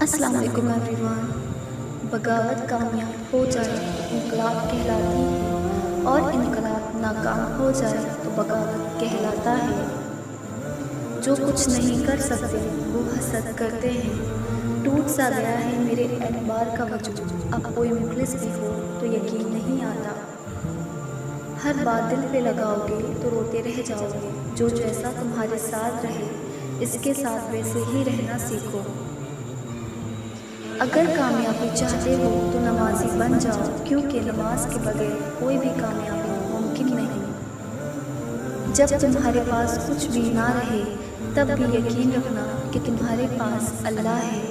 अस्सलाम वालेकुम एवरीवन। बगावत कामयाब हो जाए तो इनकलाब कहलाती है और इनकलाब नाकाम हो जाए तो बगावत कहलाता है। जो कुछ नहीं कर सकते वो हसद करते हैं। टूट सा गया है मेरे एतबार का वजूद, अब कोई मुखलिस भी हो तो यकीन नहीं आता। हर बात दिल पे लगाओगे तो रोते रह जाओगे। जो जैसा तुम्हारे साथ रहे इसके साथ वैसे ही रहना सीखो। अगर कामयाबी चाहते हो तो नमाजी बन जाओ, क्योंकि नमाज के बगैर कोई भी कामयाबी मुमकिन नहीं। जब तुम्हारे पास कुछ भी ना रहे तब भी यकीन रखना कि तुम्हारे पास अल्लाह है।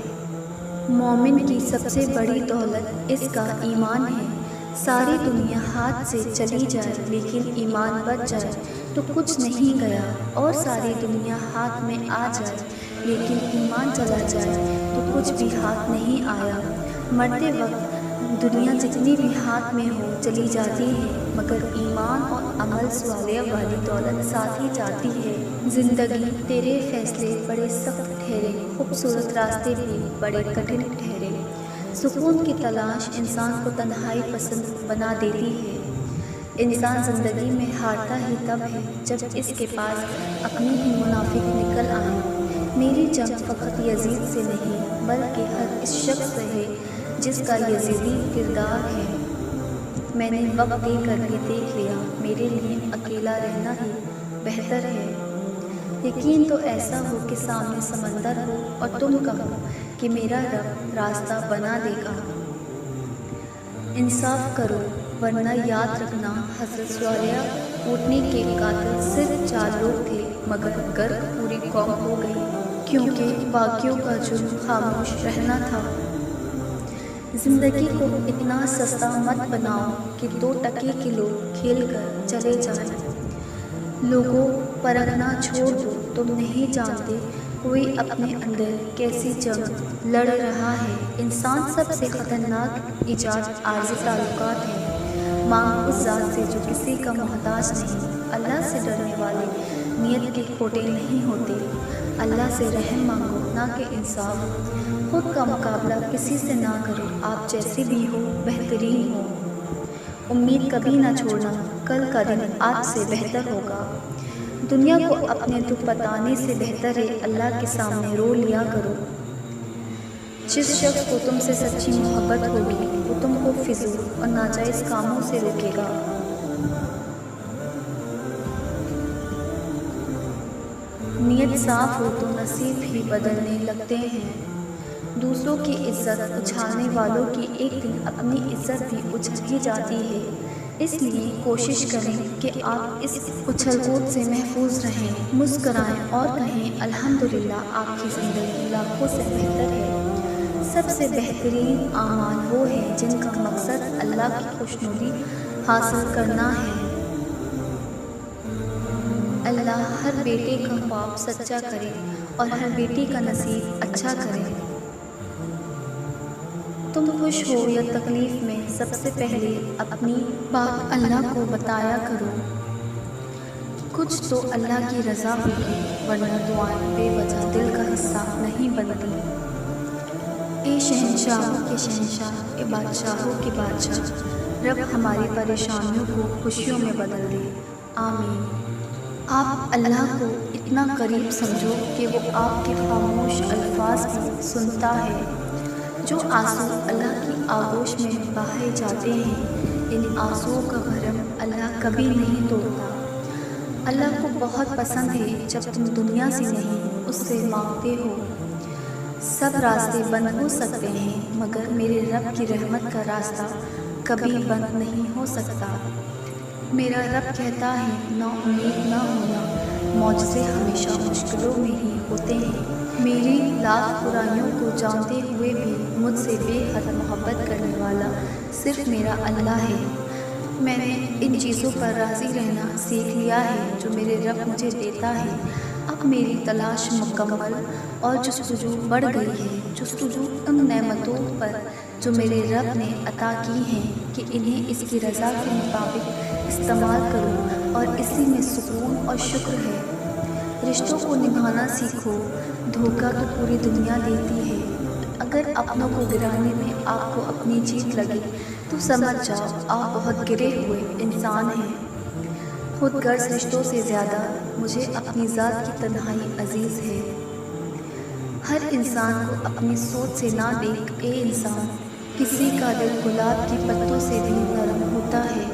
मोमिन की सबसे बड़ी दौलत इसका ईमान है। सारी दुनिया हाथ से चली जाए लेकिन ईमान बच जाए तो कुछ नहीं गया, और सारी दुनिया हाथ में आ जाए लेकिन ईमान चला जाए तो कुछ भी हाथ नहीं आया। मरते वक्त दुनिया जितनी भी हाथ में हो चली जाती है, मगर ईमान और अमल स्वालिह वाली दौलत साथ ही जाती है। जिंदगी तेरे फैसले बड़े सख्त ठहरे, खूबसूरत रास्ते भी बड़े कठिन ठहरे। सुकून की तलाश इंसान को तन्हाई पसंद बना देती है। इंसान ज़िंदगी में हारता ही तब है जब इसके पास अपनी ही मुनाफिक निकल आए। मेरी जंग फ़कत यजीद से नहीं बल्कि हर इस शख्स से है जिसका यजीदी किरदार है। मैंने वक्त दे कर भी देख लिया, मेरे लिए अकेला रहना ही बेहतर है। यकीन तो ऐसा हो कि सामने समंदर हो और तुम कहो कि मेरा रब रास्ता बना देगा। इंसाफ करो वरना याद रखना हज़रत स्वालिह ऊँटनी के कातिल सिर्फ 4 लोग थे, मगर गर्क पूरी कौम हो गई क्योंकि बाकियों का जुर्म खामोश रहना था। ज़िंदगी को इतना सस्ता मत बनाओ कि 2 टके के लोग खेल कर चले जाएं। लोगों परखना छोड़ दो, तुम नहीं जानते कोई अपने अंदर कैसी जंग लड़ रहा है। इंसान सबसे ख़तरनाक इजाद आर्ज़ी ताल्लुकात है। मांग उस ज़ात से जो किसी का मोहताज नहीं। अल्लाह से डरने वाले नीयत के खोटे नहीं होते। अल्लाह से रहम मांगो ना कि इंसाफ। खुद का मुकाबला किसी से ना करो, आप जैसे भी हो बेहतरीन हो। उम्मीद कभी ना छोड़ना, कल का दिन आज से बेहतर होगा। दुनिया को अपने दुख बताने से बेहतर है अल्लाह के सामने रो लिया करो। जिस शख्स को तुमसे सच्ची मोहब्बत होगी वो तुमको फिजूल और नाजायज़ कामों से रोकेगा। नीयत साफ हो तो नसीब ही बदलने लगते हैं। दूसरों की इज्जत उछालने वालों की एक दिन अपनी इज्जत भी उछल ही जाती है। इसलिए कोशिश करें कि आप इस उछल-कूद से महफूज रहें। मुस्कराएं और कहें अल्हम्दुलिल्लाह, आपकी ज़िंदगी लाखों से बेहतर है। सबसे बेहतरीन आमाल वो है जिनका मकसद अल्लाह की खुशनुदी हासिल करना है। अल्लाह हर बेटे का ख्वाब सच्चा करे और हर बेटी का नसीब अच्छा करे। तुम खुश हो या तकलीफ़ में सबसे पहले अपनी बात अल्लाह को बताया करो। कुछ तो अल्लाह की रज़ा होगी, वरना दुआएं बेवजह दिल का हिस्सा नहीं बनती। ए शहंशाहों के शहंशाह, ए बादशाहों के बादशाह, रब हमारी परेशानियों को खुशियों में बदल दे, आमीन। आप अल्लाह को इतना करीब समझो कि वो आपके खामोश अल्फाज भी सुनता है। जो आंसू अल्लाह की आगोश में बहाए जाते हैं, इन आंसुओं का भरम अल्लाह कभी नहीं तोड़ता। अल्लाह को बहुत पसंद है जब तुम दुनिया से नहीं उससे मांगते हो। सब रास्ते बंद हो सकते हैं मगर मेरे रब की रहमत का रास्ता कभी बंद नहीं हो सकता। मेरा रब कहता है ना उम्मीद ना होना, मौजज़े हमेशा मुश्किलों में ही होते हैं। मेरी लाख बुराइयों को जानते हुए भी मुझसे बेहद मोहब्बत करने वाला सिर्फ मेरा अल्लाह है। मैंने इन चीज़ों पर राज़ी रहना सीख लिया है जो मेरे रब मुझे देता है। अब मेरी तलाश मुकम्मल और जुस्तजू बढ़ गई है। जुस्तजू उन नेमतों पर जो मेरे रब ने अता की हैं कि इन्हें इसकी रज़ा के मुताबिक इस्तेमाल करूं, और इसी में सुकून और शुक्र है। रिश्तों को निभाना सीखो, धोखा तो पूरी दुनिया देती है। اگر اپنوں کو گرانے میں آپ کو اپنی جیت لگے تو سمجھ جاؤ آپ بہت گرے ہوئے انسان ہیں۔ خود غرض رشتوں سے زیادہ مجھے اپنی ذات کی تنہائی عزیز ہے۔ ہر انسان کو اپنی سوچ سے نہ دیکھ اے انسان، کسی کا دل گلاب کی پتوں سے بھی نرم ہوتا ہے۔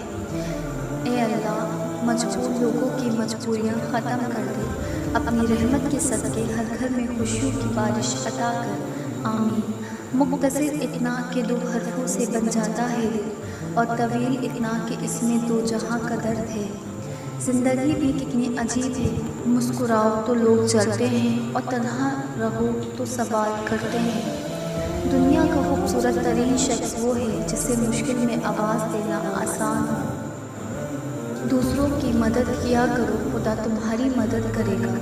اے اللہ، مجبور لوگوں کی مجبوریاں ختم کر دے، اپنی رحمت کے صدقے ہر گھر میں خوشیوں کی بارش عطا کر، آمین۔ مختصر اتنا کہ 2 حرفوں سے بن جاتا ہے دل، اور طویل اتنا کہ اس میں 2 جہاں کا درد ہے۔ زندگی بھی کتنی عجیب ہے، مسکراؤ تو لوگ جلتے ہیں اور تنہا رہو تو سوال کرتے ہیں۔ دنیا کا خوبصورت ترین شخص وہ ہے جسے مشکل میں آواز دینا آسان ہو۔ دوسروں کی مدد کیا کرو، خدا تمہاری مدد کرے گا۔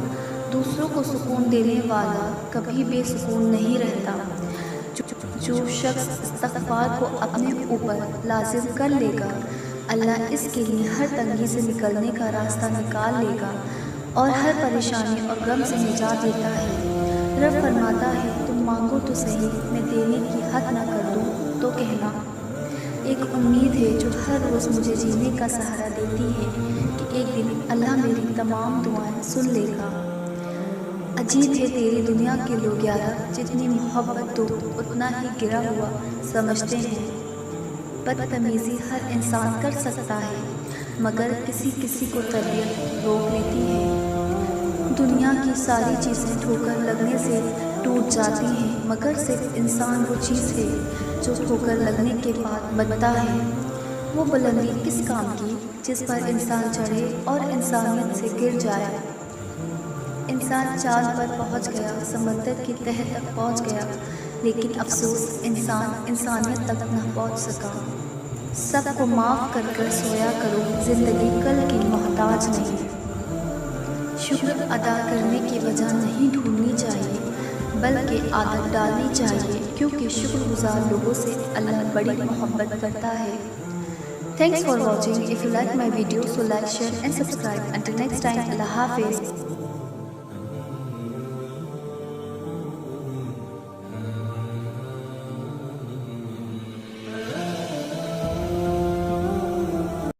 دوسروں کو سکون دینے والا کبھی بے سکون نہیں رہتا۔ جو شخص استغفار کو اپنے اوپر لازم کر لے گا، اللہ اس کے لیے ہر تنگی سے نکلنے کا راستہ نکال لے گا اور ہر پریشانی اور غم سے نجات دیتا ہے۔ رب فرماتا ہے، تم مانگو تو صحیح، میں دینے کی حد نہ کر دوں تو کہنا۔ ایک امید ہے جو ہر روز مجھے جینے کا سہارا دیتی ہے کہ ایک دن اللہ میری تمام دعائیں سن لے گا۔ عجیب ہے تیری دنیا کے لوگ یارا، جتنی محبت تو اتنا ہی گرا ہوا سمجھتے ہیں۔ بدتمیزی ہر انسان کر سکتا ہے، مگر کسی کسی کو تربیت روک لیتی ہے۔ دنیا کی ساری چیزیں ٹھوکر لگنے سے ٹوٹ جاتی ہیں، مگر صرف انسان وہ چیز ہے جو ٹھوکر لگنے کے بعد بنتا ہے۔ وہ بلندی کس کام کی جس پر انسان چڑھے اور انسانیت سے گر جائے۔ انسان چاند پر پہنچ گیا، سمندر کی تہہ تک پہنچ گیا، لیکن افسوس انسان انسانیت تک نہ پہنچ سکا۔ سب کو معاف کر کر سویا کرو، زندگی کل کی محتاج نہیں۔ شکر ادا کرنے کی وجہ نہیں ڈھونڈنی چاہیے، بلکہ عادت ڈالنی چاہیے، کیونکہ شکر گزار لوگوں سے اللہ بڑی محبت کرتا ہے۔ Thanks for watching. If you like my video, so like, share and subscribe. Until next time, Allah Hafiz.